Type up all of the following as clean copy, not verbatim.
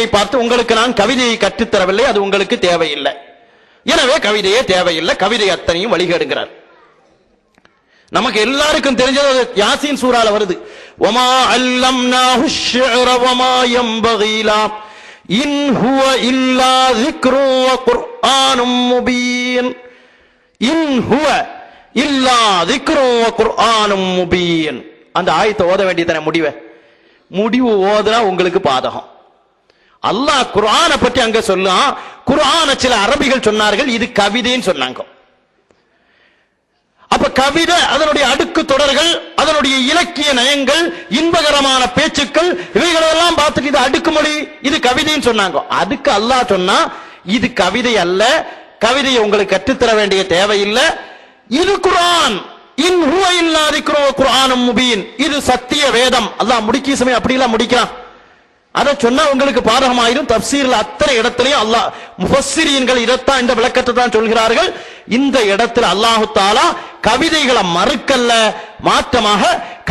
பார்த்து உங்களுக்கு நான் கவிதையை கற்றுத்தரவில்லை, அது உங்களுக்கு தேவையில்லை, எனவே கவிதையே தேவையில்லை, கவிதை அத்தனையும் வழிகேடுகிறார். நமக்கு எல்லாருக்கும் தெரிஞ்சது யாசீன் சூரால வருது, வமா அல்லம்னாஹு ஷ்ஷிஅர வமா யம்பகி லா இன் ஹுவ இல்லா ذிக்ரு வ குர்ஆனும் முபீன். இன் ஹுவ இல்லா ذிக்ரு வ குர்ஆனும் முபீன். அந்த ஆயத்தை ஓத வேண்டியதானே முடிவு ஓதுனா உங்களுக்கு பாதகம். அல்லாஹ் குர்ஆனை பற்றி அங்க சொல்லலாம். குர்ஆனை சில அரபிகள் சொன்னார்கள் இது கவிதைன்னு சொன்னாங்க. அப்ப கவிதை அதனுடைய அடுக்கு தொடர்கள், அதனுடைய இலக்கிய நயங்கள், இன்பகரமான பேச்சுக்கள், இவைகளெல்லாம் பார்த்துட்டு இது அடுக்குமொழி, இது கவிதைன்னு சொன்னாங்க. அதுக்கு அல்லாஹ் சொன்னா இது கவிதை அல்ல, கவிதையை உங்களுக்கு கற்றுத்தர வேண்டிய தேவையில்லை, இது குர்ஆன். இன் ஹுவ இல்லா ذிக்ரு வ குர்ஆனும் முபீன். இது சத்திய வேதம். அல்லாஹ் முடிக்கிற சமயம் அப்படி எல்லாம் முடிக்கிறான். அதை சொன்னா உங்களுக்கு பாதகமாயிரும். தப்சீர்ல அத்தனை இடத்திலையும் அல்லாஹ் முஃபஸ்ஸிரீன்கள் இதைத்தான் இந்த விளக்கத்தை தான் சொல்கிறார்கள். இந்த இடத்துல அல்லாஹு தஆலா கவிதைகளை மறுக்கல்ல, மாற்றமாக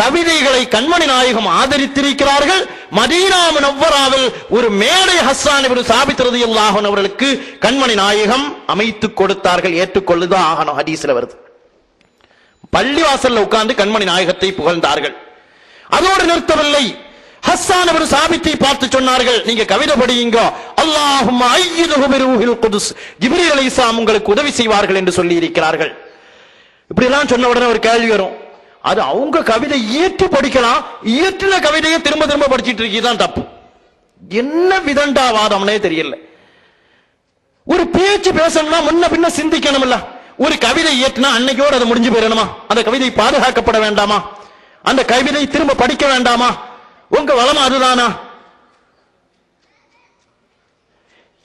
கவிதைகளை கண்மணி நாயகம் ஆதரித்திருக்கிறார்கள். மதீனா முனவ்வராவில் ஒரு மேடை ஹஸ்ஸான் இப்னு சாபித் ரலியல்லாஹு அன்ஹு அவர்களுக்கு கண்மணி நாயகம் அமைத்து கொடுத்தார்கள். ஏற்றுக்கொள்ளுதான் ஆகணும். ஹதீஸ்ல வருது. பள்ளிவாசல்ல உட்கார்ந்து கண்மணி நாயகத்தை புகழ்ந்தார்கள். அதோடு நிறுத்தவில்லை. ஹஸ்ஸான் இப்னு சாபித்தை பார்த்து சொன்னார்கள், நீங்க கவிதை படியுங்க, அல்லாஹும்ம அய்யிதுஹு பிருஹில் குதுஸ், ஜிப்ரீல் அலைஹிஸ்ஸலாம் உங்களுக்கு உதவி செய்வார்கள் என்று சொல்லி இருக்கிறார்கள். இப்படி எல்லாம் சொன்ன உடனே ஒரு கேள்வி வரும், அது அவங்க கவிதை இயற்றி படிக்கலாம், இயற்றின கவிதையை திரும்ப திரும்ப படிச்சிட்டு இருக்கீதான் தப்பு. என்ன விதண்டாவாதம்னே தெரியல. ஒரு பேச்சு பேசணும்னா முன்ன பின்ன சிந்திக்கணும் இல்ல. ஒரு கவிதை இயற்றினா அன்னைக்கோடு அது முடிஞ்சு போயிடணுமா? அந்த கவிதை பாதுகாக்கப்பட வேண்டாமா? அந்த கவிதை திரும்ப படிக்க வேண்டாமா? உங்க வளம் அதுதானா?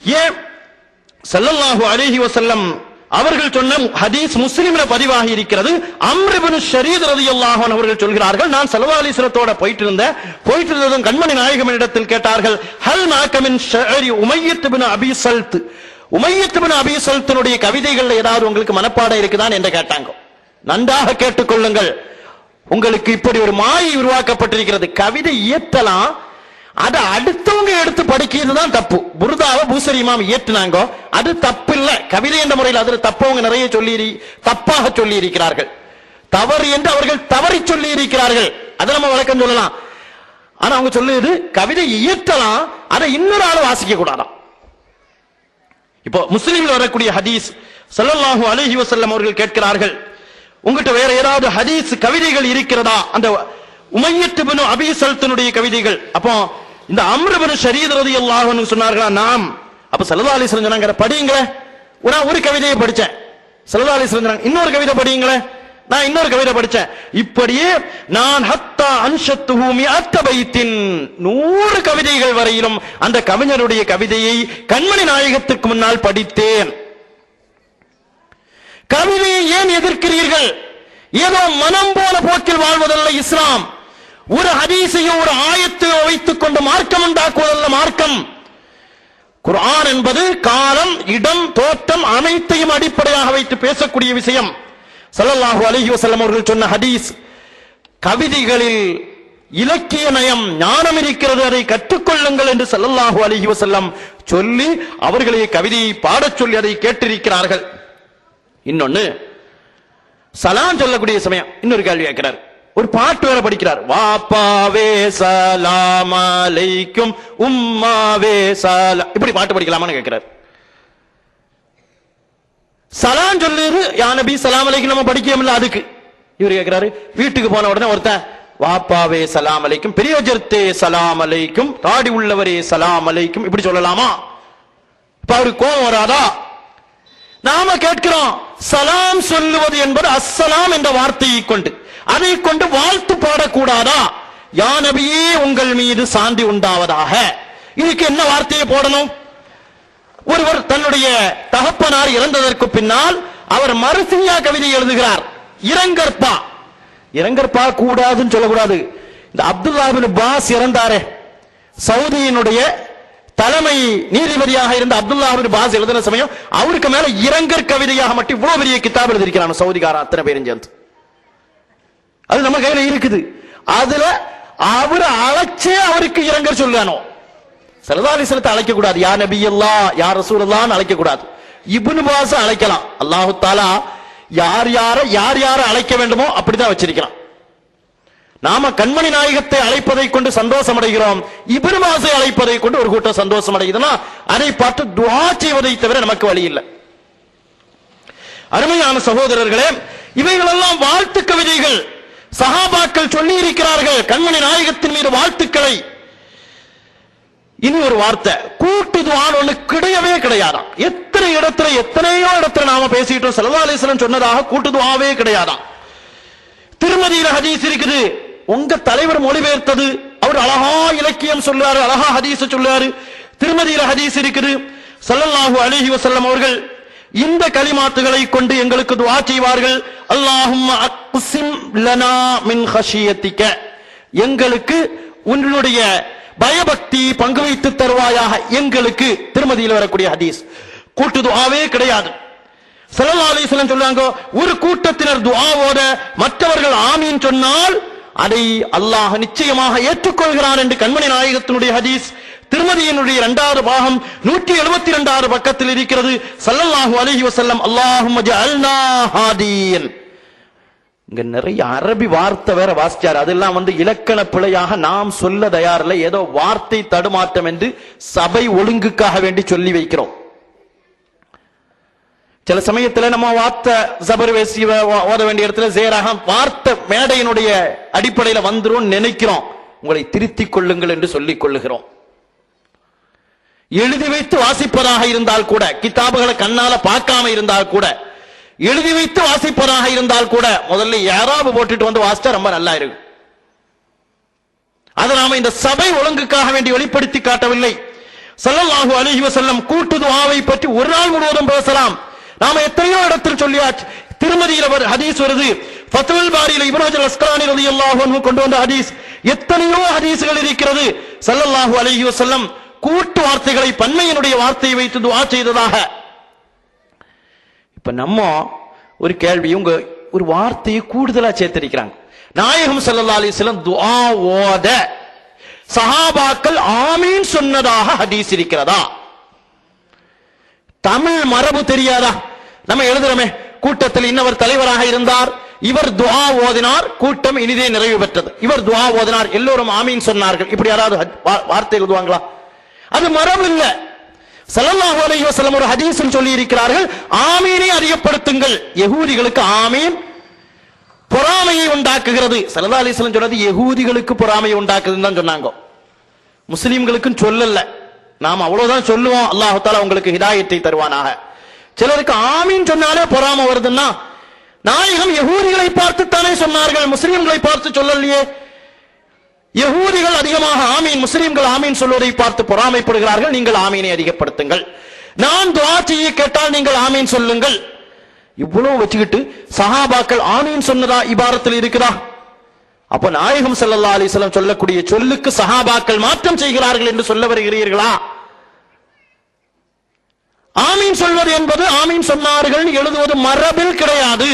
ஏன் ஸல்லல்லாஹு அலைஹி வஸல்லம் அவர்கள் சொன்ன ஹதீஸ் முஸ்லிம்ல பதிவாகி இருக்கிறது. அம்ர் இப்னு ஷரீத் ரலியல்லாஹு அன்ஹு அவர்கள் சொல்கிறார்கள், நான் ஸல்லல்லாஹு அலைஹி வஸல்லத்தோட போயிட்டு இருந்ததும் கண்மணி நாயகம் இடத்தில் கேட்டார்கள், ஹல் மாக மின் ஷஅரி உமையத் இப்னு அபீ ஸல்த், உமையத் இப்னு அபீ ஸல்த்தினுடைய கவிதைகள்ல ஏதாவது உங்களுக்கு மனப்பாடம் இருக்குதான் என்று கேட்டாங்க. நன்றாக கேட்டுக்கொள்ளுங்கள், உங்களுக்கு இப்படி ஒரு மாயை உருவாக்கப்பட்டிருக்கிறது. கவிதை இயற்றலாம், அதை அடுத்தவங்க எடுத்து படிக்கிறது தான் தப்பு. புர்தாவை பூசரி இமாம் இயற்றினாங்க, அது தப்பு இல்ல. கவிதை என்ற முறையில் அதுல தப்பவங்க நிறைய தப்பாக சொல்லி இருக்கிறார்கள். தவறு என்று அவர்கள் தவறி சொல்லி இருக்கிறார்கள். அதை நம்ம வழக்கம் சொல்லலாம். ஆனா அவங்க சொல்லுது கவிதை இயற்றலாம், அதை இன்னொரு ஆளு வாசிக்க கூடாதான். இப்போ முஸ்லிம்ல வரக்கூடிய ஹதீஸ், ஸல்லல்லாஹு அலைஹி வஸல்லம் அவர்கள் கேட்கிறார்கள், உங்ககிட்ட வேற ஏதாவது ஹதீஸ் கவிதைகள் இருக்கிறதா? அந்த உமையத் இப்னு அபீ ஸல்த்தினுடைய கவிதைகள். அப்போ இந்த அம்ர் இப்னு ஷரீத் ரலியல்லாஹு அன்ஹு சொன்னார்களா, நாம். அப்ப ஸல்லல்லாஹு அலைஹி வஸல்லம் சொன்னாங்க, படிங்களே. ஒரு கவிதையை படிச்சேன். ஸல்லல்லாஹு அலைஹி வஸல்லம் சொன்னாங்க, இன்னொரு கவிதை படிங்களே. நான் இன்னொரு கவிதை படிச்சேன். இப்படியே நான் ஹத்தா அன்ஷத்துஹு மிஅத்த பைத்தின், 100 கவிதைகள் வரையிலும் அந்த கவிஞருடைய கவிதையை கண்மணி நாயகத்துக்கு முன்னால் படித்தேன். கவிதையை ஏன் எதிர்க்கிறீர்கள்? ஏதோ மனம் போல போக்கில் வாழ்வதல்ல இஸ்லாம். ஒரு ஹதீஸையும் ஒரு ஆயத்தையோ வைத்துக் கொண்டு மார்க்கம் உண்டாக்குவதல்ல மார்க்கம். குர்ஆன் என்பது காலம், இடம், தோற்றம் அனைத்தையும் அடிப்படையாக வைத்து பேசக்கூடிய விஷயம். ஸல்லல்லாஹு அலைஹி வஸல்லம் அவர்கள் சொன்ன ஹதீஸ், கவிதைகளில் இலக்கிய நயம், ஞானம் இருக்கிறது, அதை கற்றுக்கொள்ளுங்கள் என்று ஸல்லல்லாஹு அலைஹி வஸல்லம் சொல்லி அவர்களை கவிதையை பாடச் சொல்லி அதை கேட்டிருக்கிறார்கள். இன்னொன்னு, சலாம் சொல்லக்கூடிய சமயம் இன்னொரு கேள்வி கேட்கிறார். ஒரு பாட்டு வேற படிக்கிறார், வாப்பாவே சலாம் அலைக்கும் உம்மாவே சலாம், இப்படி பாட்டு படிக்கலாமான்னு கேட்கிறார். சலாம் சொல்லுது, யா நபி சலாம் அலைக்கும் நம்ம படிக்கல. அதுக்கு இவர் கேட்கிறாரு, வீட்டுக்கு போன உடனே ஒருத்தன் வாப்பாவே சலாம் அலைக்கும், பெரியோஜர்த்தே சலாம் அலைக்கும், தாடி உள்ளவரே சலாம் அலைக்கும், இப்படி சொல்லலாமா? இப்ப அவருக்கு கோபம் வராதா? நாம கேட்கிறோம், சலாம் சொல்லுவது என்பது அஸ்ஸலாம் என்ற வார்த்தையை கொண்டு, அதை கொண்டு வாழ்த்து பாடக்கூடாதா? யா நபியே உங்கள் மீது சாந்தி உண்டாவதாக, இதுக்கு என்ன வார்த்தையை போடணும்? ஒருவர் தன்னுடைய தகப்பனார் இறந்ததற்கு பின்னால் அவர் மர்சியா கவிதை எழுதுகிறார். இரங்கற்பா கூடாதுன்னு சொல்லக்கூடாது. இந்த அப்துல்லா இப்னு பாஸ் இறந்தாரே, சவுதியினுடைய தலைமை நீதிபதியாக இருந்த அப்துல்லா இப்னு பாஸ் எழுதின சமயம் அவருக்கு மேல இரங்கற் கவிதையாக மட்டும் இவ்வளவு பெரிய கிதாப் எழுதியிருக்கிறான் சவுதிகாரன் அத்தனை பேரும் சேர்ந்து. அது நம்ம கையில இருக்குது. அதுல அவர் அழைச்சே அவருக்கு இரங்கற் சொல்லுவானோ. ஸல்லல்லாஹு அலைஹி வஸல்லத்தை அழைக்க கூடாது. யா நபியல்லாஹ், யா ரசூலுல்லாஹ்னு அழைக்க கூடாது. இப்னு பாஸ அழைக்கலாம். அல்லாஹ் தஆலா யார் யார அழைக்க வேண்டுமோ அப்படிதான் வச்சிருக்கிறான். நாம கண்மணி நாயகத்தை அழைப்பதை கொண்டு சந்தோஷம் அடைகிறோம், இப்னு பாஸை அழைப்பதை கொண்டு ஒரு கூட்டம் சந்தோஷம் அடையுதுன்னா அதை பார்த்து துஆ செய்வதை தவிர நமக்கு வழி இல்லை. அருமையான சகோதரர்களே, இவைகளெல்லாம் வாழ்த்து கவிதைகள். சஹாபாக்கள் சொல்லி இருக்கிறார்கள் கண்மணி நாயகத்தின் மீது வாழ்த்துக்களை. இனி ஒரு வார்த்தை, கூட்டு துஆன்னு ஒண்ணு கிடையவே கிடையாதாம். எத்தனையோ இடத்துல நாம பேசிட்டோம், ஸல்லல்லாஹு அலைஹி வஸல்லம் சொன்னதாக கூட்டு துஆவே கிடையாதாம். திருமதியில ஹதீஸ் இருக்குது, உங்க தலைவர் மொழிபெயர்த்தது, அவர் அழகா இலக்கியம் சொல்றாரு, அழகா ஹதீஸ் சொல்றாரு. திருமதியில ஹதீஸ் இருக்குது, ஸல்லல்லாஹு அலைஹி வஸல்லம் அவர்கள் இந்த கலிமாத்துகளை கொண்டு எங்களுக்கு துஆ செய்வார்கள். அல்லாஹும்ம அக்ஸிம் லனா மின் ஹஷியத்திக, எங்களுக்கு உன்னுடைய பயபக்தி பங்கு வைத்து தருவாயாக எங்களுக்கு. திருமதியில் வரக்கூடிய ஹதீஸ். கூட்டு துஆவே கிடையாது. ஸல்லல்லாஹு அலைஹி வஸல்லம் சொல்றாங்க, ஒரு கூட்டத்தினர் துஆவோட மற்றவர்கள் ஆமீன் சொன்னால் அதை அல்லாஹ் நிச்சயமாக ஏற்றுக்கொள்கிறான் என்று கண்மணி நாயகத்தினுடைய ஹதீஸ் திருமதியினுடைய 2வது பாகம் 172வது பக்கத்தில் இருக்கிறது. ஸல்லல்லாஹு அலைஹி வஸல்லம் அல்லாஹும்ம ஜஅல்னா ஹாதியன். இங்க நிறைய அரபி வார்த்தை வேற வாசிச்சார். அதெல்லாம் இலக்கண பிழையாக நாம் சொல்ல தயாரில்லை, ஏதோ வார்த்தை தடுமாற்றம் என்று சபை ஒழுங்குக்காக வேண்டி சொல்லி வைக்கிறோம். சில சமயத்துல நம்ம வார்த்தை ஜபர் வேசி ஓத வேண்டிய இடத்துல ஜேராக வார்த்தை மேடையினுடைய அடிப்படையில வந்துரும் நினைக்கிறோம். உங்களை திருத்திக் கொள்ளுங்கள் என்று சொல்லிக் கொள்ளுகிறோம். எழுதி வைத்து வாசிப்பதாக இருந்தால் கூட, கிதாபுகளை கண்ணால பார்க்காம இருந்தால் கூட, எழுதி வைத்து வாசிப்பதாக இருந்தால் கூட முதல்ல யாராவது போட்டுட்டு வந்து வாசிச்சா ரொம்ப நல்லா இருக்கு. அதை நாம இந்த சபை ஒழுங்குக்காக வேண்டி வெளிப்படுத்தி காட்டவில்லை. ஸல்லல்லாஹு அலைஹி வஸல்லம் கூட்டு துஆவை பற்றி ஒரு நாள் முழுவதும் பேசலாம். நாம எத்தனையோ இடத்தில் சொல்லியாச்சு. திருமதியில ஹதீஸ் வருது, ஃபத்வல் பாரியில இப்னு ஹஜர் அஸ்கலானி ரலியல்லாஹு அன்ஹு கொண்டு வந்த ஹதீஸ், எத்தனையோ ஹதீஸ்கள் இருக்கிறது. ஸல்லல்லாஹு அலைஹி வஸல்லம் கூட்டு வார்த்தைகளை பன்மையினுடைய வார்த்தையை வைத்து துஆ செய்ததாக. இப்ப நம்ம ஒரு கேள்வி, இவங்க ஒரு வார்த்தையை கூடுதலா சேர்த்திருக்கிறாங்க. நாயகம் ஸல்லல்லாஹு அலைஹி வஸல்லம் துஆ ஓத சஹாபாக்கள் ஆமீன் சொன்னதாக ஹதீஸ் இருக்கிறதா? தமிழ் மரபு தெரியாதா? நம்ம எழுதுறோமே, கூட்டத்தில் இன்னவர் தலைவராக இருந்தார், இவர் துஆ ஓதினார், கூட்டம் இனிதே நிறைவு பெற்றது. இவர் துஆ ஓதினார், எல்லோரும் ஆமீன் சொன்னார்கள். இப்படி யாராவது வார்த்தை எழுதுவாங்களா? அது மரபு இல்ல. ஸல்லல்லாஹு அலைஹி வஸல்லம் ஒரு ஹதீஸில் சொல்லி இருக்கிறார்கள், ஆமீனை அதிகப்படுத்துங்கள். யகூதிகளுக்கு ஆமீன் பொறாமையை உண்டாக்குகிறது. ஸல்லல்லாஹு அலைஹி வஸல்லம் சொன்னது யகூதிகளுக்கு பொறாமையை உண்டாக்குதுன்னு தான் சொன்னாங்க, முஸ்லிம்களுக்கும் சொல்லல. நாம் அவ்வளவுதான் சொல்லுவோம், அல்லாஹ் தஆலா உங்களுக்கு ஹிதாயத்தை தருவானாக. சிலருக்கு ஆமீன் சொன்னாலே பொறாமை வருதுன்னா, நாயகம் யகூதிகளை பார்த்து தானே சொன்னார்கள், முஸ்லிம்களை பார்த்து சொல்லலையே. யகூதிகள் அதிகமாக ஆமீன், முஸ்லிம்கள் ஆமீன் சொல்வதை பார்த்து பொறாமைப்படுகிறார்கள். நீங்கள் ஆமீனை அதிகப்படுத்துங்கள். நான் துஆ செய்ய கேட்டால் நீங்கள் ஆமீன் சொல்லுங்கள். இவ்வளவு வச்சுக்கிட்டு சஹாபாக்கள் ஆமீன் சொன்னதா இபாரத்தில் இருக்குதா? அப்ப நாயகம் ஸல்லல்லாஹு அலைஹி வஸல்லம் சொல்லக்கூடிய சொல்லுக்கு சஹாபாக்கள் மாற்றம் செய்கிறார்கள் என்று சொல்ல வருகிறீர்களா? ஆமீன் சொல்வது என்பது ஆமீன் சொன்னார்கள் எழுதுவது மரபில் கிடையாது.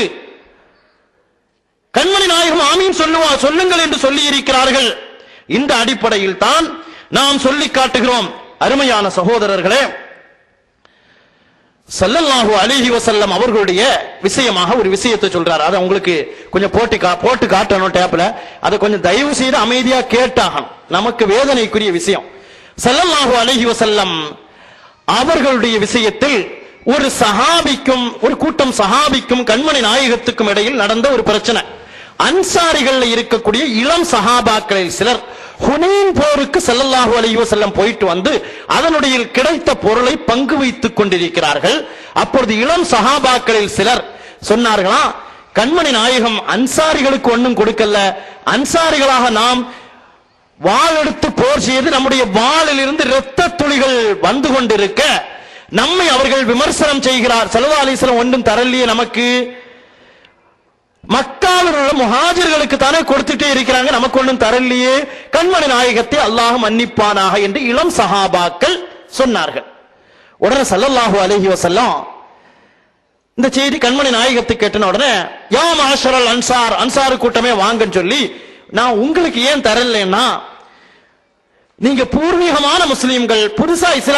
கண்மணி நாயகம் ஆமீன் சொல்லுங்கள் என்று சொல்லி இருக்கிறார்கள். இந்த அடிப்படையில் தான் நாம் சொல்லி காட்டுகிறோம். அருமையான சகோதரர்களே, ஸல்லல்லாஹு அலைஹி வஸல்லம் அவர்களுடைய விஷயமாக ஒரு விஷயத்தை சொல்றாரு. அதை உங்களுக்கு கொஞ்சம் போட்டு காட்டணும் டேப்ல. அதை கொஞ்சம் தயவு செய்து அமைதியா கேட்டாகணும். நமக்கு வேதனைக்குரிய விஷயம். ஸல்லல்லாஹு அலைஹி வஸல்லம் அவர்களுடைய விஷயத்தில் ஒரு சஹாபிக்கும் ஒரு கூட்டம் சஹாபிக்கும் கண்மணி நாயகத்துக்கும் இடையில் நடந்த ஒரு பிரச்சனை. அன்சாரிகள் இருக்கக்கூடிய இளம் சஹாபாக்களில் சிலர் ஹுனைன் போருக்கு ஸல்லல்லாஹு அலைஹி வஸல்லம் போயிட்டு வந்து அதனுடைய கிடைத்த பொருளை பங்கு வைத்துக் கொண்டிருக்கிறார்கள். அப்பொழுது இளம் சஹாபாக்களில் சிலர் சொன்னார்களா, கண்மணி நாயகம் அன்சாரிகளுக்கு ஒன்றும் கொடுக்கல, அன்சாரிகளாக நாம் வாள் எடுத்து போர் செய்து நம்முடைய வாளில் இருந்து இரத்த துளிகள் வந்து கொண்டிருக்க நம்மை அவர்கள் விமர்சனம் செய்கிறார். ஸல்லல்லாஹு அலைஹி வஸல்லம் ஒன்றும் தரலையே நமக்கு, மக்காவில் உள்ள முஹாஜிர்களுக்கு தானே கொடுத்துட்டே இருக்கிறாங்க, நமக்கு ஒன்றும் தரலையே, கண்மணி நாயகத்தை அல்லாஹ் மன்னிப்பானாக என்று இளம் சஹாபாக்கள் சொன்னார்கள். உடனே ஸல்லல்லாஹு அலைஹி வஸல்லம் இந்த செய்தி கண்மணி நாயகத்தை கேட்ட உடனே, யா மாஷரல் அன்சார், அன்சார் கூட்டமே வாங்கன்னு சொல்லி, நான் உங்களுக்கு ஏன் தரலைன்னா, நீங்க பூர்வீகமான முஸ்லிம்கள் புதுசா இஸ்லாத்தை